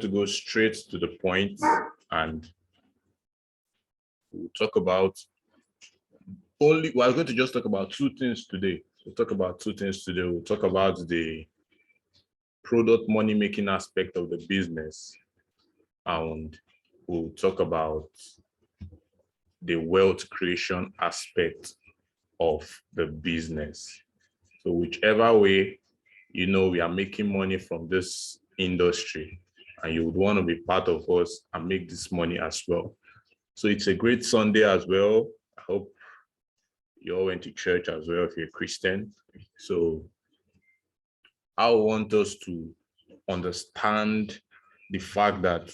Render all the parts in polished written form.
to go straight to the point, and we'll talk about we're going to just talk about two things today. We'll talk about two things today. We'll talk about the product money-making aspect of the business, and we'll talk about the wealth creation aspect of the business. So whichever way, we are making money from this industry, and you would want to be part of us and make this money as well. So it's a great Sunday as well. I hope you all went to church as well if you're a Christian. So I want us to understand the fact that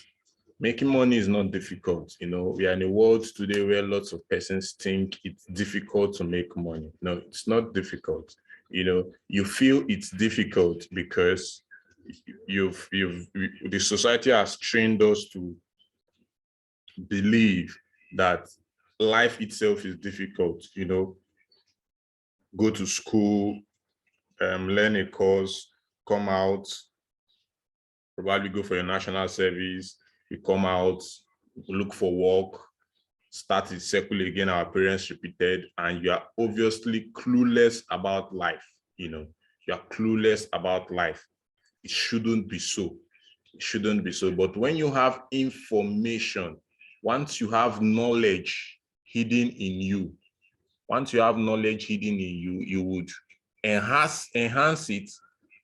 making money is not difficult. We are in a world today where lots of persons think it's difficult to make money. No, it's not difficult. You feel it's difficult because the society has trained us to believe that life itself is difficult. Go to school, learn a course, come out, probably go for your national service, you come out, look for work, start the circle again, our parents repeated, and you are obviously clueless about life. You are clueless about life. It shouldn't be so. It shouldn't be so. But when you have information, once you have knowledge hidden in you, you would enhance it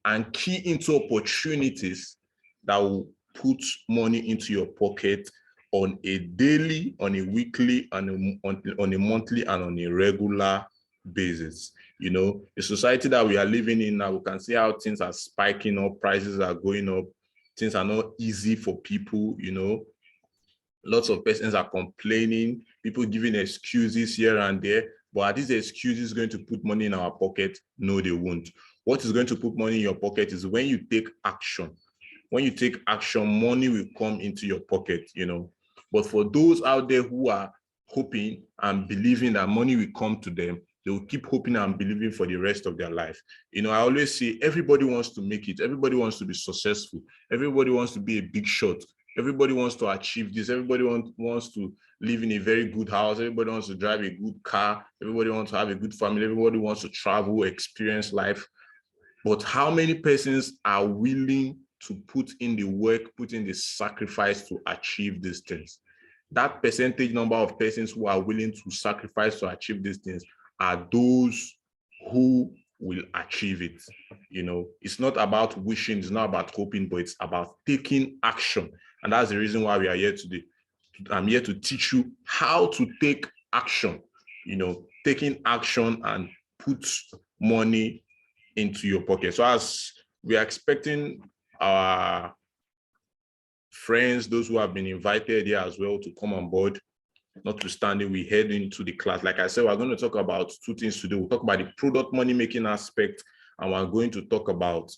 and key into opportunities that will put money into your pocket on a daily, on a weekly, on a monthly, and on a regular basis. The society that we are living in now, we can see how things are spiking up, prices are going up, things are not easy for people. Lots of persons are complaining, people giving excuses here and there. But are these excuses going to put money in our pocket? No, they won't. What is going to put money in your pocket is when you take action. When you take action, money will come into your pocket, But for those out there who are hoping and believing that money will come to them, they will keep hoping and believing for the rest of their life. I always say everybody wants to make it. Everybody wants to be successful. Everybody wants to be a big shot. Everybody wants to achieve this. Everybody wants to live in a very good house. Everybody wants to drive a good car. Everybody wants to have a good family. Everybody wants to travel, experience life. But how many persons are willing to put in the work, put in the sacrifice to achieve these things? That percentage number of persons who are willing to sacrifice to achieve these things are those who will achieve it. It's not about wishing, it's not about hoping, but it's about taking action. And that's the reason why we are here today. I'm here to teach you how to take action, taking action and put money into your pocket. So as we are expecting our friends, those who have been invited here as well, to come on board, notwithstanding, we head into the class. Like I said, we're going to talk about two things today. We'll talk about the product money-making aspect, and we're going to talk about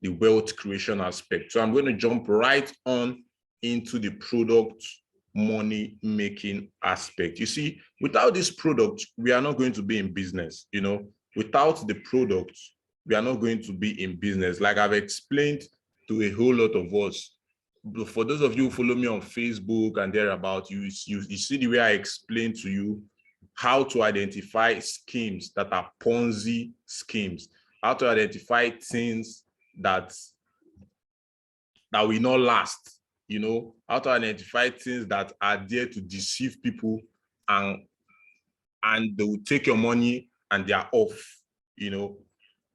the wealth creation aspect. So I'm going to jump right on into the product money-making aspect. You see, without this product, we are not going to be in business. Without the product, we are not going to be in business. Like I've explained to a whole lot of us. For those of you who follow me on Facebook and thereabout, you see the way I explain to you how to identify schemes that are Ponzi schemes, how to identify things that will not last, how to identify things that are there to deceive people, and they will take your money and they are off.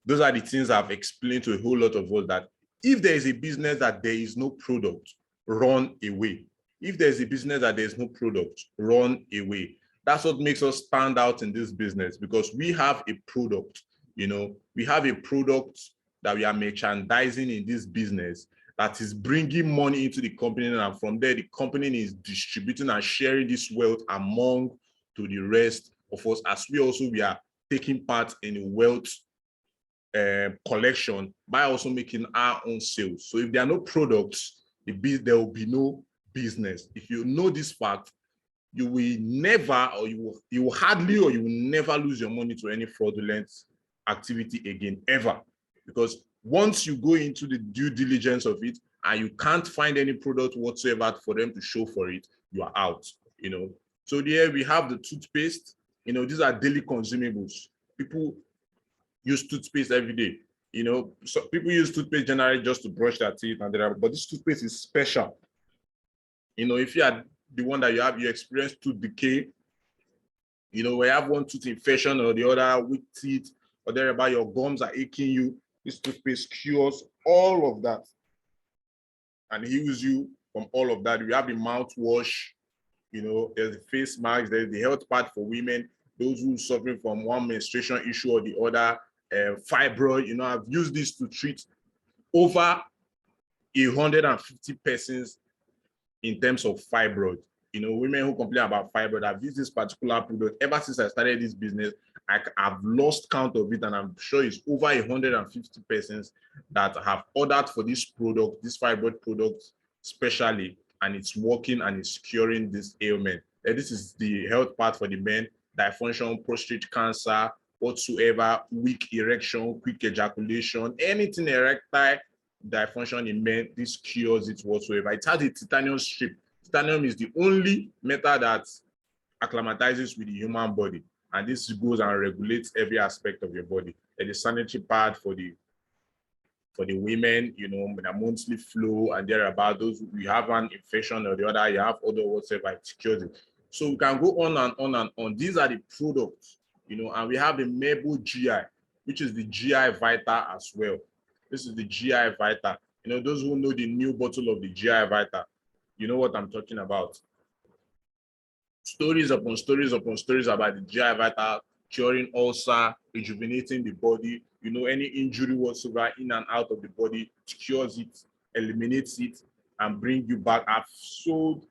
Those are the things I've explained to a whole lot of us, that if there is a business that there is no product, run away. If there's a business that there's no product, run away. That's what makes us stand out in this business, because we have a product. We have a product that we are merchandising in this business that is bringing money into the company, and from there the company is distributing and sharing this wealth among to the rest of us, as we are taking part in a wealth collection by also making our own sales. So if there are no products, there will be no business. If you know this fact, you will never, or you will hardly, or you will never lose your money to any fraudulent activity again, ever. Because once you go into the due diligence of it and you can't find any product whatsoever for them to show for it, you are out, you know. So there we have the toothpaste. You know, these are daily consumables. People use toothpaste every day. You know, so people use toothpaste generally just to brush their teeth, and but this toothpaste is special. You know, if you are the one that you experience tooth decay, you know, when you have one tooth infection or the other, weak teeth, or thereabout, your gums are aching you, this toothpaste cures all of that and heals you from all of that. We have the mouthwash, you know, there's the face mask, there's the health part for women, those who are suffering from one menstruation issue or the other, fibroid. You know, I've used this to treat over 150 persons in terms of fibroid. You know, women who complain about fibroid, I've used this particular product ever since I started this business. I've lost count of it, and I'm sure it's over 150 persons that have ordered for this product, this fibroid product specially, and it's working and it's curing this ailment. And this is the health part for the men: dysfunction, prostate cancer, whatsoever, weak erection, quick ejaculation, anything erectile dysfunction in men, this cures it whatsoever. It has a titanium strip. Titanium is the only metal that acclimatizes with the human body, and this goes and regulates every aspect of your body. And the sanitary part for the women, you know, the monthly flow and thereabout, those you have an infection or the other, you have other whatsoever, it cures it. So we can go on and on and on. These are the products, you know, and we have the Mabel GI, which is the GI Vita as well. This is the GI Vita. You know, those who know the new bottle of the GI Vita, you know what I'm talking about. Stories upon stories upon stories about the GI Vita curing ulcer, rejuvenating the body. You know, any injury whatsoever in and out of the body, it cures it, eliminates it, and bring you back. I've sold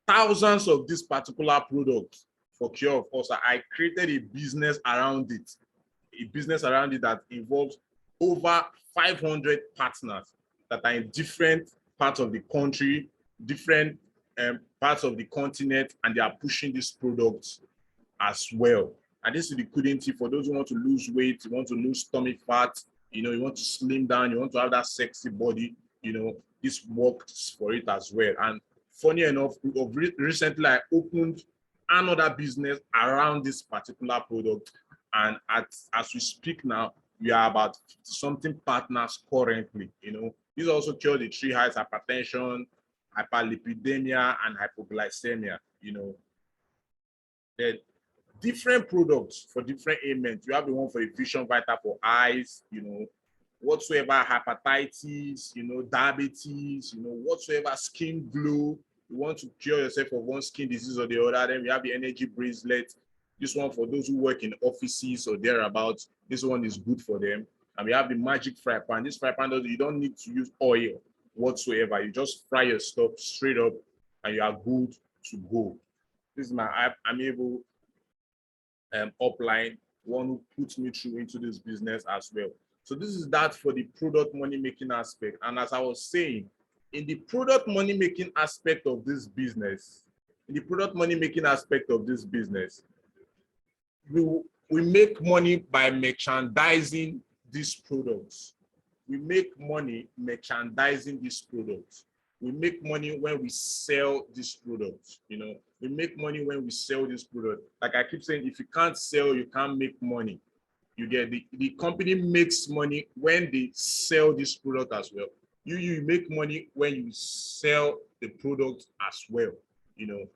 thousands of this particular product for cure of ulcer. I created a business around it, that involves over 500 partners that are in different parts of the country, different parts of the continent, and they are pushing these products as well. And this is the liquidity for those who want to lose weight, you want to lose stomach fat, you know, you want to slim down, you want to have that sexy body, you know, this works for it as well. And funny enough, recently I opened another business around this particular product, and as we speak now, we are about something partners currently. You know, these also cure the three heights: hypertension, hyperlipidemia, and hypoglycemia. You know, the different products for different ailments. You have the one for a vision vita for eyes, you know, whatsoever, hepatitis, you know, diabetes, you know, whatsoever, skin glow. You want to cure yourself of one skin disease or the other. Then we have the energy bracelet. This one for those who work in offices or thereabouts. This one is good for them. And we have the magic fry pan. This fry pan, you don't need to use oil whatsoever. You just fry your stuff straight up and you are good to go. This is my amiable upline, one who puts me through into this business as well. So this is that for the product money making aspect. And as I was saying, in the product money making aspect of this business, we make money by merchandising these products. We make money merchandising these products. We make money when we sell these products. You know, we make money when we sell this product. Like I keep saying, if you can't sell, you can't make money. You get the company makes money when they sell this product as well. You make money when you sell the product as well. You know,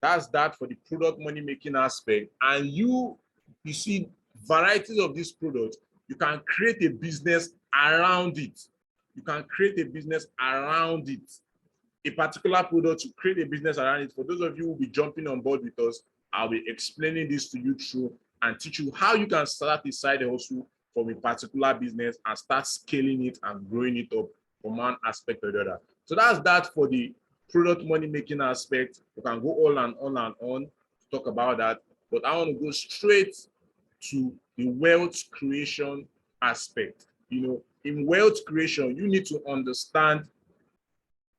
that's that for the product money making aspect. And you see varieties of these products. You can create a business around it. You can create a business around it. A particular product, to create a business around it. For those of you who will be jumping on board with us, I'll be explaining this to you through and teach you how you can start a side hustle from a particular business and start scaling it and growing it up from one aspect or the other. So that's that for the product money making aspect. We can go on and on and on to talk about that, but I want to go straight to the wealth creation aspect. You know, in wealth creation, you need to understand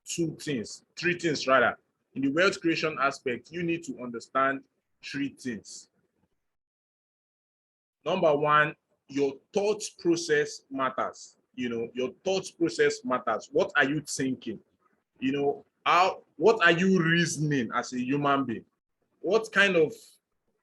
three things rather. In the wealth creation aspect, you need to understand three things. Number one, your thought process matters. You know, your thought process matters. What are you thinking? You know, what are you reasoning as a human being? What kind of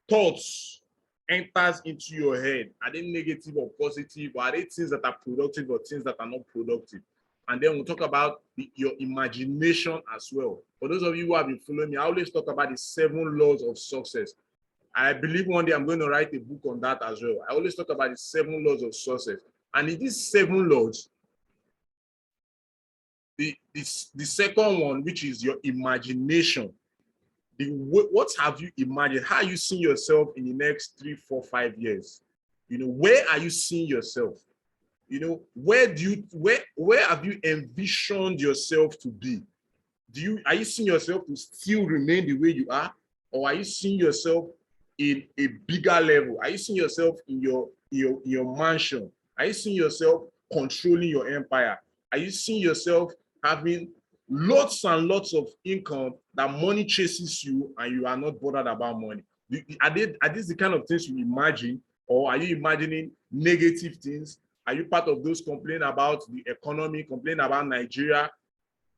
thoughts enters into your head? Are they negative or positive? Or are they things that are productive or things that are not productive? And then we'll talk about your imagination as well. For those of you who have been following me, I always talk about the 7 laws of success. I believe one day I'm going to write a book on that as well. I always talk about the 7 laws of success. And in these 7 laws, the second one, which is your imagination, what have you imagined? How are you seeing yourself in the next 3, 4, 5 years? You know, where are you seeing yourself? You know, where have you envisioned yourself to be? Are you seeing yourself to still remain the way you are? Or are you seeing yourself in a bigger level? Are you seeing yourself in your mansion? Are you seeing yourself controlling your empire? Are you seeing yourself having lots and lots of income that money chases you and you are not bothered about money? Are these the kind of things you imagine, or are you imagining negative things? Are you part of those complaining about the economy, complaining about Nigeria?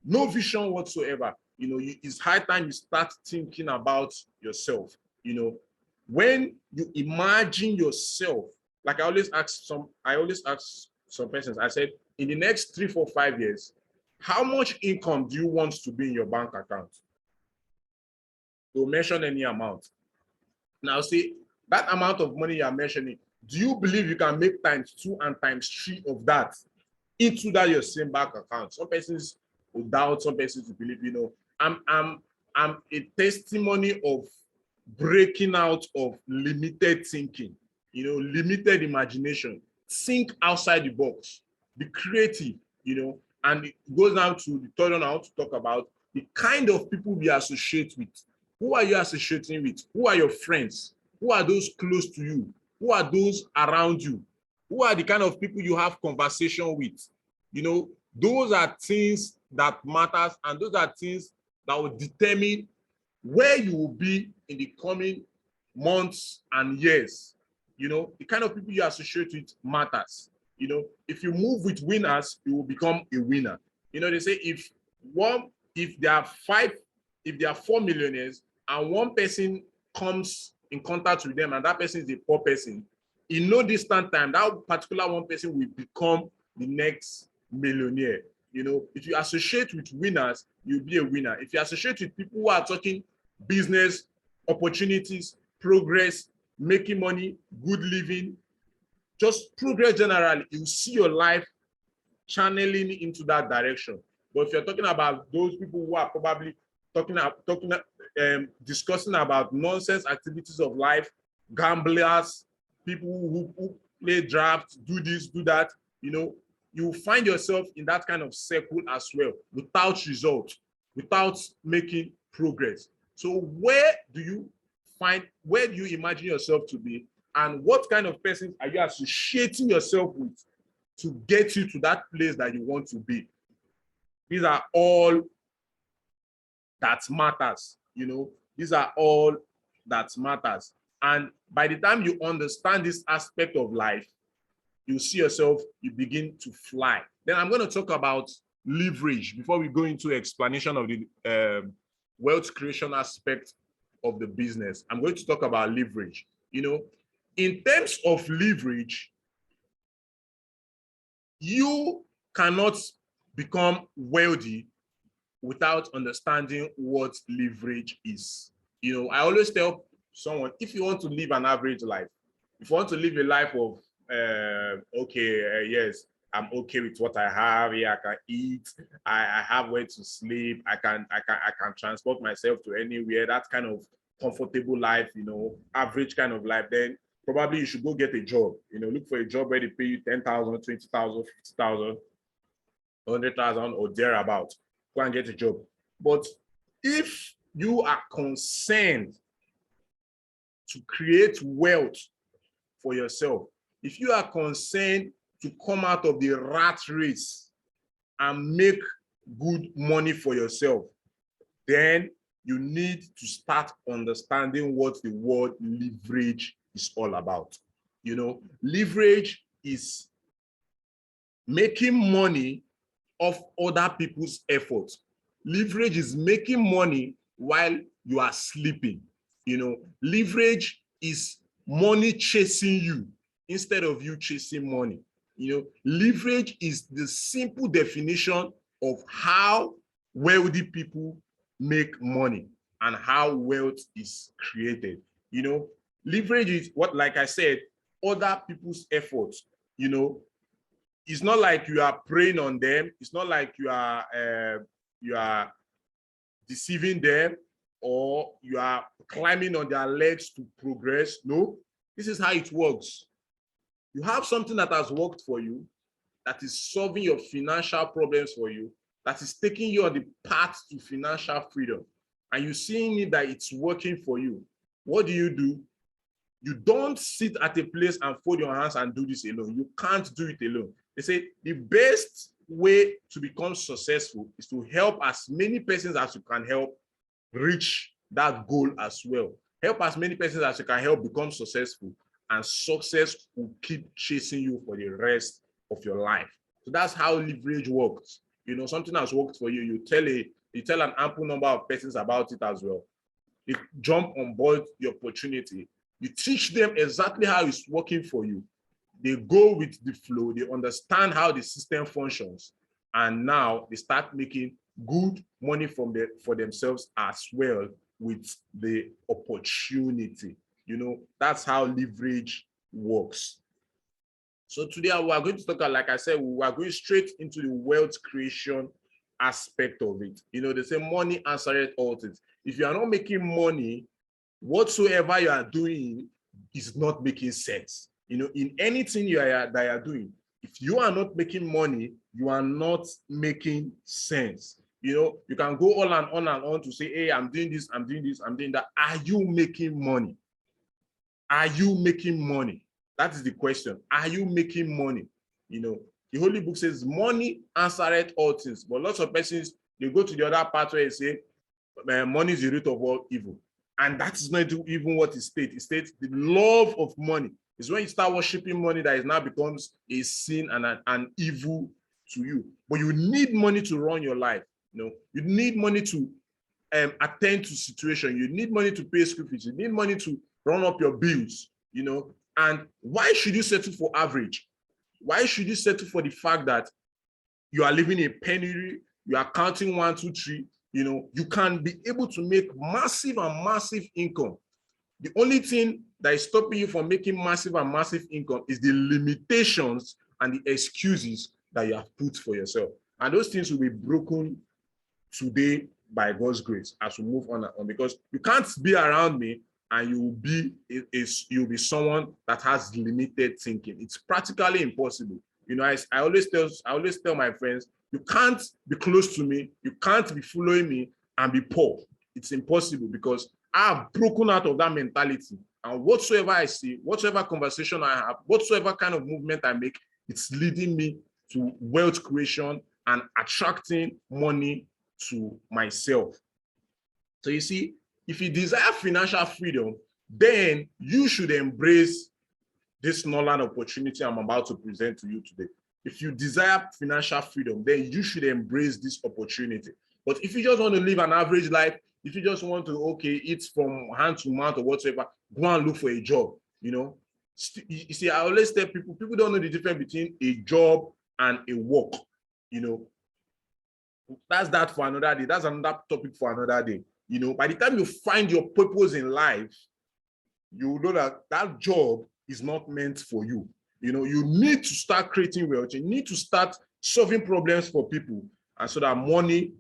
No vision whatsoever. You know, it's high time you start thinking about yourself. You know, when you imagine yourself, like I always ask some persons, I said, in the next 3, 4, 5 years, how much income do you want to be in your bank account? Don't mention any amount. Now, see, that amount of money you are mentioning, do you believe you can make ×2 and ×3 of that into that your same bank account? Some persons will doubt, some persons will believe. You know, I'm a testimony of breaking out of limited thinking, you know, limited imagination. Think outside the box, be creative, you know. And it goes down to the third one I want to talk about, the kind of people we associate with. Who are you associating with? Who are your friends? Who are those close to you? Who are those around you? Who are the kind of people you have conversation with? You know, those are things that matters, and those are things that will determine where you will be in the coming months and years. You know, the kind of people you associate with matters. You know, if you move with winners, you will become a winner. You know, they say if there are 4 millionaires and one person comes in contact with them and that person is a poor person, in no distant time, that particular one person will become the next millionaire. You know, if you associate with winners, you'll be a winner. If you associate with people who are talking business, opportunities, progress, making money, good living, just progress generally, you see your life channeling into that direction. But if you're talking about those people who are probably discussing about nonsense activities of life, gamblers, people who play drafts, do this, do that, you know, you find yourself in that kind of circle as well, without results, without making progress. So where do you imagine yourself to be, and what kind of person are you associating yourself with to get you to that place that you want to be? These are all that matters, you know. These are all that matters. And by the time you understand this aspect of life, you see yourself, you begin to fly. Then I'm going to talk about leverage before we go into explanation of the wealth creation aspect of the business. I'm going to talk about leverage. You know, in terms of leverage, you cannot become wealthy without understanding what leverage is. You know, I always tell someone, if you want to live an average life, if you want to live a life of, yes, I'm okay with what I have. Yeah, I can eat. I have where to sleep. I can transport myself to anywhere. That kind of comfortable life, you know, average kind of life. Then probably you should go get a job. You know, look for a job where they pay you 10,000, 20,000, 50,000, 100,000 or thereabout. Go and get a job. But if you are concerned to create wealth for yourself, if you are concerned to come out of the rat race and make good money for yourself, then you need to start understanding what the word leverage is all about. You know, leverage is making money off other people's efforts. Leverage is making money while you are sleeping. Leverage is money chasing you instead of you chasing money. Leverage is the simple definition of how wealthy people make money and how wealth is created. Leverage is what, like I said, other people's efforts. It's not like you are preying on them. It's not like you are deceiving them or you are climbing on their legs to progress. No, this is how it works. You have something that has worked for you, that is solving your financial problems for you, that is taking you on the path to financial freedom, and you're seeing it that it's working for you. What do? You don't sit at a place and fold your hands and do this alone. You can't do it alone. They say the best way to become successful is to help as many persons as you can help reach that goal as well. Help as many persons as you can help become successful, and success will keep chasing you for the rest of your life. So that's how leverage works. Something has worked for you. You tell an ample number of persons about it as well. They jump on board the opportunity. You teach them exactly how it's working for you. They go with the flow. They understand how the system functions. And now they start making good money for themselves as well with the opportunity. That's how leverage works. So today we are going to talk, like I said, we are going straight into the wealth creation aspect of it. They say money answereth all things. If you are not making money, whatsoever you are doing is not making sense. In anything that you are doing, if you are not making money, you are not making sense. You can go on and on to say, hey, I'm doing this, I'm doing this, I'm doing that. Are you making money? Are you making money? That is the question. Are you making money? The Holy Book says money answereth all things. But lots of persons, they go to the other part where they say, money is the root of all evil. And that is not even what it states. It states the love of money is when you start worshiping money that it now becomes a sin and an evil to you. But you need money to run your life. You need money to attend to situation. You need money to pay school fees. You need money to run up your bills. And why should you settle for average? Why should you settle for the fact that you are living a penury? You are counting 1, 2, 3. You can be able to make massive and massive income. The only thing that is stopping you from making massive and massive income is the limitations and the excuses that you have put for yourself. And those things will be broken today by God's grace as we move on and on, because you can't be around me and you'll be someone that has limited thinking. It's practically impossible. I always tell my friends, you can't be close to me, you can't be following me and be poor. It's impossible, because I've broken out of that mentality. And whatsoever I see, whatsoever conversation I have, whatsoever kind of movement I make, it's leading me to wealth creation and attracting money to myself. So you see, if you desire financial freedom, then you should embrace this NORLAND opportunity I'm about to present to you today. If you desire financial freedom, then you should embrace this opportunity. But if you just want to live an average life, if you just want to, eat from hand to mouth or whatsoever, go and look for a job. You see, I always tell people don't know the difference between a job and a work. That's that for another day. That's another topic for another day. By the time you find your purpose in life, you know that job is not meant for you. You need to start creating wealth. You need to start solving problems for people, and so that money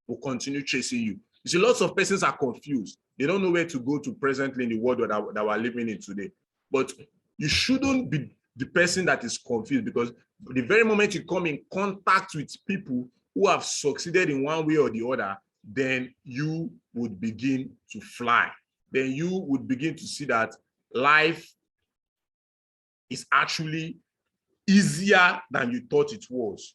will continue chasing you. You see, lots of persons are confused. They don't know where to go to presently in the world that we're living in today. But you shouldn't be the person that is confused, because the very moment you come in contact with people who have succeeded in one way or the other, then you would begin to fly. Then you would begin to see that life is actually easier than you thought it was.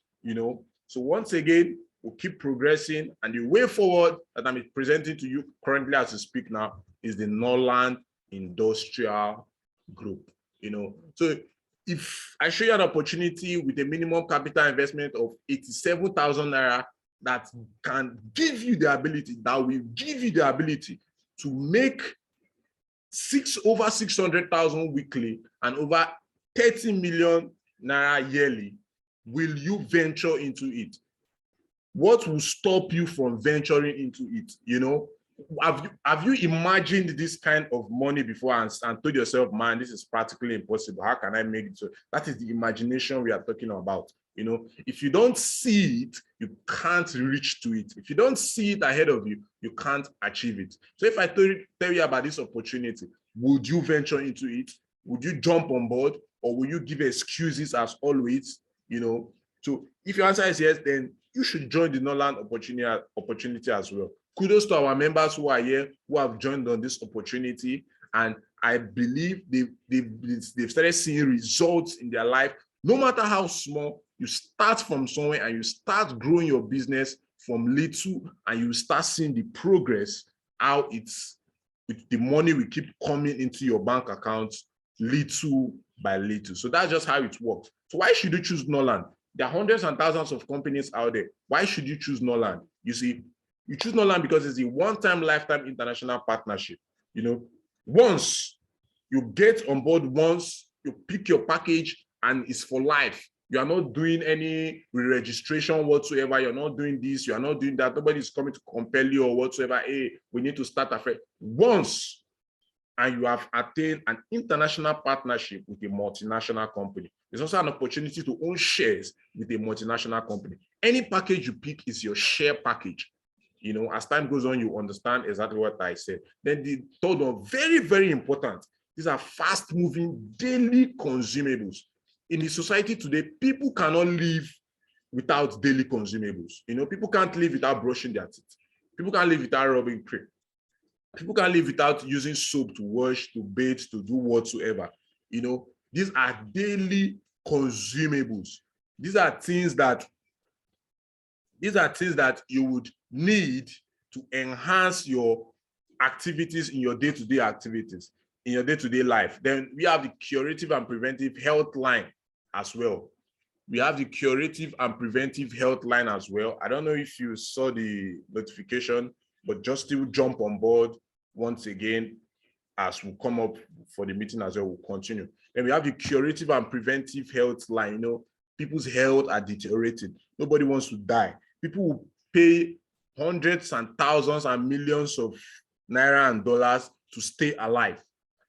So once again, we'll keep progressing, and the way forward that I'm presenting to you currently as we speak now is the NORLAND Industrial Group. So if I show you an opportunity with a minimum capital investment of 87,000 naira that can give you the ability, that will give you the ability to make over 600,000 weekly and over 30 million naira yearly, will you venture into it? What will stop you from venturing into it? You know, have you imagined this kind of money before and told yourself, man, this is practically impossible? How can I make it? So that is the imagination we are talking about. You know, if you don't see it, you can't reach to it. If you don't see it ahead of you, you can't achieve it. So if I tell you about this opportunity, would you venture into it? Would you jump on board, or will you give excuses as always? You know, so if your answer is yes, then you should join the NORLAND opportunity as well. Kudos to our members who are here, who have joined on this opportunity. And I believe they've started seeing results in their life. No matter how small, you start from somewhere and you start growing your business from little, and you start seeing the progress, how it's with the money will keep coming into your bank account little by little. So that's just how it works. So why should you choose NORLAND? There are hundreds and thousands of companies out there. Why should you choose NORLAND? You see, you choose NORLAND because it's a one-time lifetime international partnership. You know, once you get on board, once you pick your package, and it's for life. You are not doing any re-registration whatsoever. You're not doing this. You are not doing that. Nobody's coming to compel you or whatsoever. Hey, we need to start afresh. Once, and you have attained an international partnership with a multinational company. There's also an opportunity to own shares with a multinational company. Any package you pick is your share package. You know, as time goes on, you understand exactly what I said. Then the third one, very, very important. These are fast-moving daily consumables. In the society today, people cannot live without daily consumables. You know, people can't live without brushing their teeth. People can't live without rubbing cream. People can't live without using soap to wash, to bathe, to do whatsoever. You know, these are daily consumables. These are things that you would need to enhance your activities in your day-to-day activities, in your day-to-day life. Then we have the curative and preventive health line as well. We have the curative and preventive health line as well. I don't know if you saw the notification, but just still jump on board once again as we come up for the meeting as well. We'll continue. Then we have the curative and preventive health line. You know, people's health are deteriorating. Nobody wants to die. People will pay hundreds and thousands and millions of naira and dollars to stay alive.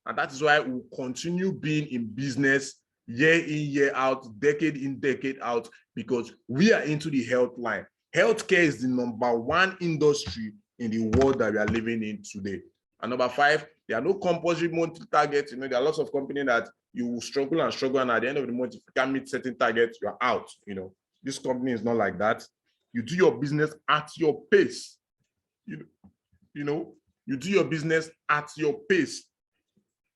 And that is why we'll continue being in business year in, year out, decade in, decade out, because we are into the health line. Healthcare is the #1 industry in the world that we are living in today. And number 5, there are no compulsory monthly targets. You know, there are lots of companies that you will struggle and struggle, and at the end of the month, if you can't meet certain targets, you're out. You know, this company is not like that. You do your business at your pace. You know, you do your business at your pace.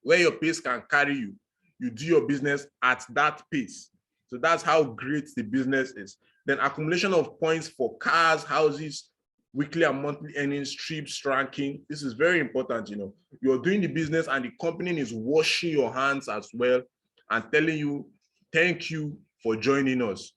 Where your pace can carry you, you do your business at that pace. So that's how great the business is. Then accumulation of points for cars, houses, weekly and monthly earnings, trips, ranking. This is very important. You know, you're doing the business and the company is washing your hands as well and telling you, thank you for joining us.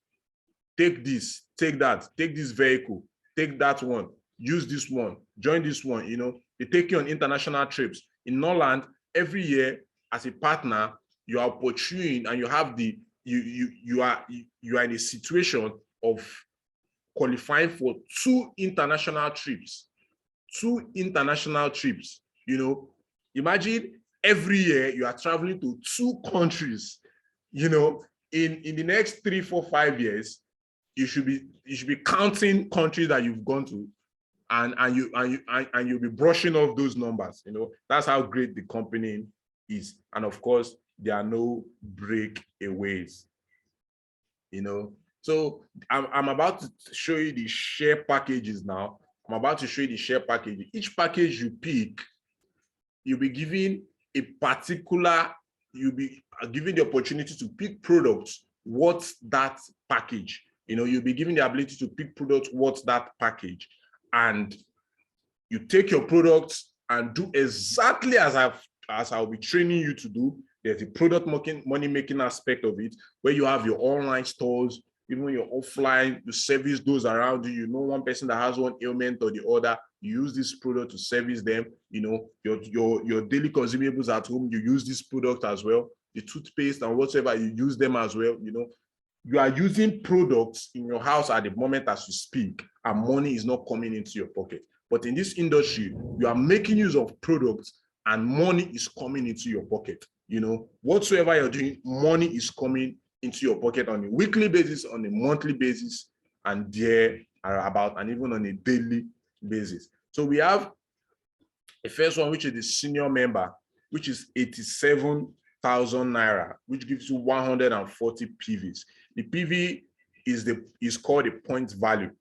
Take this, take that, take this vehicle, take that one, use this one, join this one. You know, they take you on international trips. In NORLAND, every year as a partner, you are pursuing and you have the you are in a situation of qualifying for 2 international trips. 2 international trips. You know, imagine every year you are traveling to 2 countries. You know, in the next 3, 4, 5 years, you should be counting countries that you've gone to, and you'll be brushing off those numbers. You know, that's how great the company is. And of course, there are no breakaways. You know, so I'm about to show you the share packages now. I'm about to show you the share package. Each package you pick, you'll be given a particular, you'll be given the opportunity to pick products. What's that package? You know, you'll be given the ability to pick products. What's that package? And you take your products and do exactly as I'll be training you to do. There's a product money making aspect of it, where you have your online stores. Even when you're offline, you service those around you. You know, one person that has one ailment or the other, you use this product to service them. You know, your daily consumables at home, you use this product as well. The toothpaste and whatever, you use them as well. You know, you are using products in your house at the moment as you speak, and money is not coming into your pocket. But in this industry, you are making use of products and money is coming into your pocket. You know, whatsoever you're doing, money is coming into your pocket on a weekly basis, on a monthly basis, and there are about, and even on a daily basis. So we have the first one, which is the senior member, which is 87,000 naira, which gives you 140 PVs. The PV is called the point value.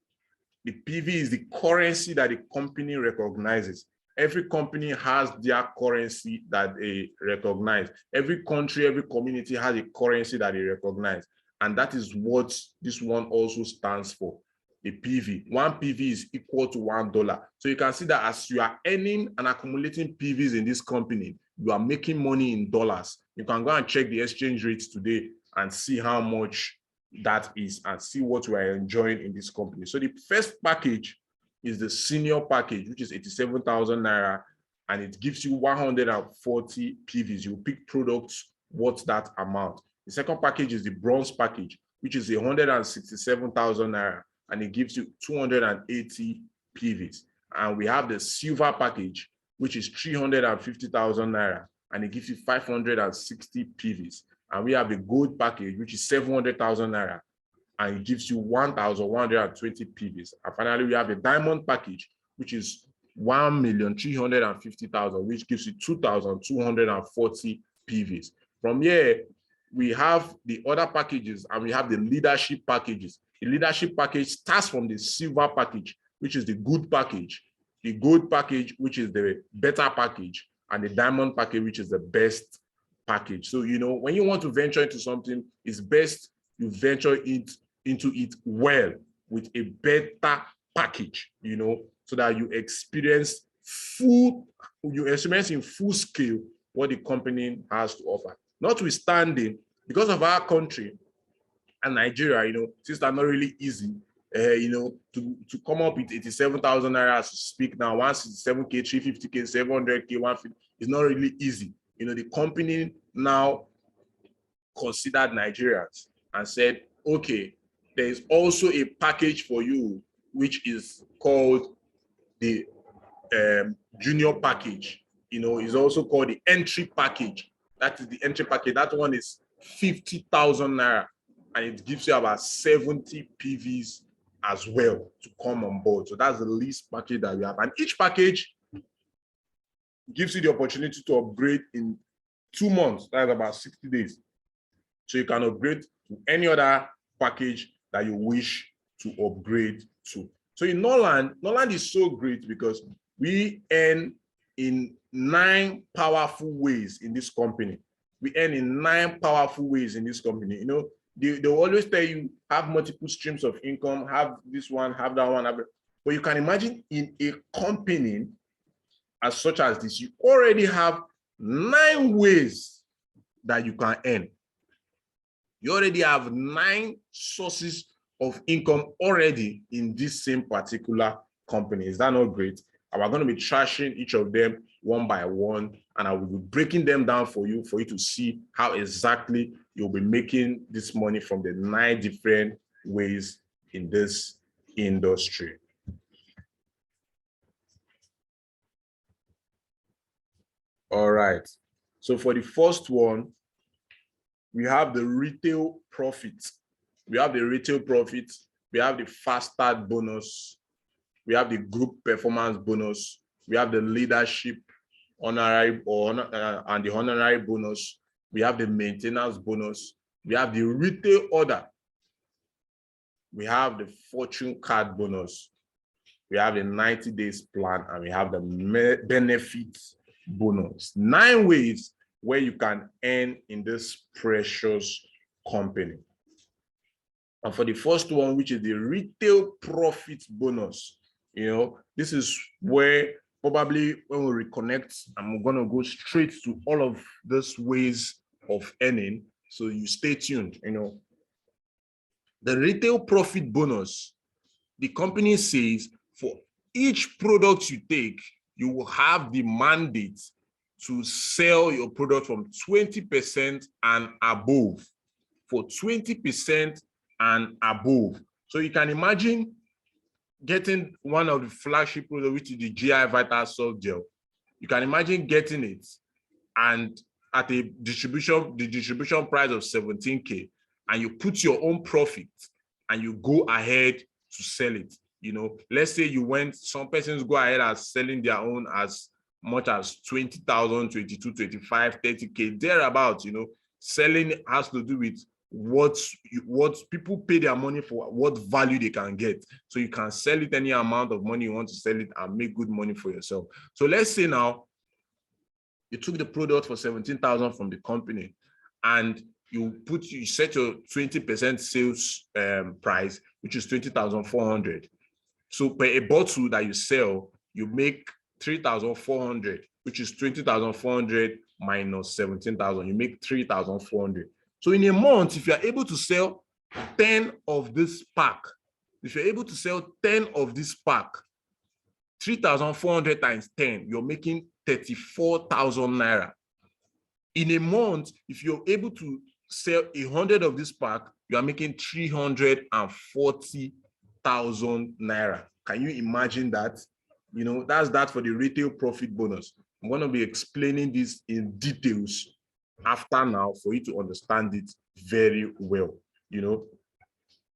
The PV is the currency that the company recognizes. Every company has their currency that they recognize. Every country, every community has a currency that they recognize. And that is what this one also stands for, the PV. One PV is equal to $1. So you can see that as you are earning and accumulating PVs in this company, you are making money in dollars. You can go and check the exchange rates today and see how much that is and see what we are enjoying in this company. So the first package is the senior package, which is 87,000 naira, and it gives you 140 PVs. You pick products worth that amount. The second package is the bronze package, which is 167,000 naira, and it gives you 280 PVs. And we have the silver package, which is 350,000 naira, and it gives you 560 PVs. And we have the gold package, which is 700,000 naira, and it gives you 1,120 PVs. And finally, we have a diamond package, which is 1,350,000, which gives you 2,240 PVs. From here, we have the other packages, and we have the leadership packages. The leadership package starts from the silver package, which is the good package, the gold package, which is the better package, and the diamond package, which is the best package. So, you know, when you want to venture into something, it's best you venture into it well with a better package, you know, so that you experience in full scale what the company has to offer. Notwithstanding, because of our country and Nigeria, you know, things are not really easy. You know, to come up with 87,000 naira as to speak now, 167K, 350K, 700K, 150, is not really easy. You know, the company now considered Nigerians and said, okay, there is also a package for you, which is called the junior package. You know, is also called the entry package. That is the entry package. That one is 50,000 naira, and it gives you about 70 PVs as well to come on board. So that's the least package that we have. And each package gives you the opportunity to upgrade in 2 months. That's about 60 days. So you can upgrade to any other package that you wish to upgrade to. So in NORLAND is so great because we earn in 9 powerful ways in this company. We earn in 9 powerful ways in this company. You know, they'll always tell you, have multiple streams of income, have this one, have that one. But you can imagine in a company as such as this, you already have 9 ways that you can earn. You already have 9 sources of income already in this same particular company. Is that not great? And we're going to be trashing each of them one by one, and I will be breaking them down for you to see how exactly you'll be making this money from the 9 different ways in this industry. All right. So for the first one, we have the retail profit. We have the retail profit. We have the fast start bonus. We have the group performance bonus. We have the leadership honorary and the honorary bonus. We have the maintenance bonus. We have the retail order. We have the fortune card bonus. We have the 90 days plan, and we have the benefits bonus. 9 ways where you can earn in this precious company. And for the first one, which is the retail profit bonus, you know, this is where probably when we reconnect, I'm going to go straight to all of these ways of earning. So you stay tuned. The retail profit bonus, the company says for each product you take, you will have the mandate to sell your product from 20% and above, for 20% and above. So you can imagine getting one of the flagship products, which is the GI Vital Soft Gel. You can imagine getting it and at the distribution price of 17K, and you put your own profit and you go ahead to sell it. Let's say some persons go ahead as selling their own as much as 20,000, 22, 25, 30K, thereabouts. Selling has to do with what people pay their money for, what value they can get. So you can sell it any amount of money you want to sell it and make good money for yourself. So let's say now you took the product for 17,000 from the company, and you set your 20% sales price, which is 20,400. So per a bottle that you sell, you make 3,400, which is 20,400 minus 17,000. You make 3,400. So in a month, if you're able to sell 10 of this pack, 3,400 times 10, you're making 34,000 naira. In a month, if you're able to sell 100 of this pack, you are making 340,000 naira. Can you imagine that? That's that for the retail profit bonus. I'm going to be explaining this in details after now for you to understand it very well.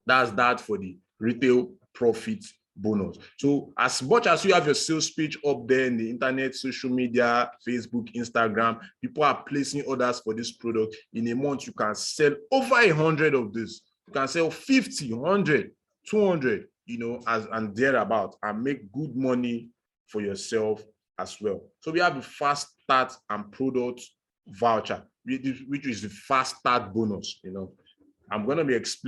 That's that for the retail profit bonus. So as much as you have your sales page up there in the internet, social media, Facebook, Instagram, people are placing orders for this product. In a month, you can sell over 100 of this. You can sell 50, 100, 200, and thereabout, and make good money for yourself as well. So we have the fast start and product voucher, which is the fast start bonus. I'm going to be explaining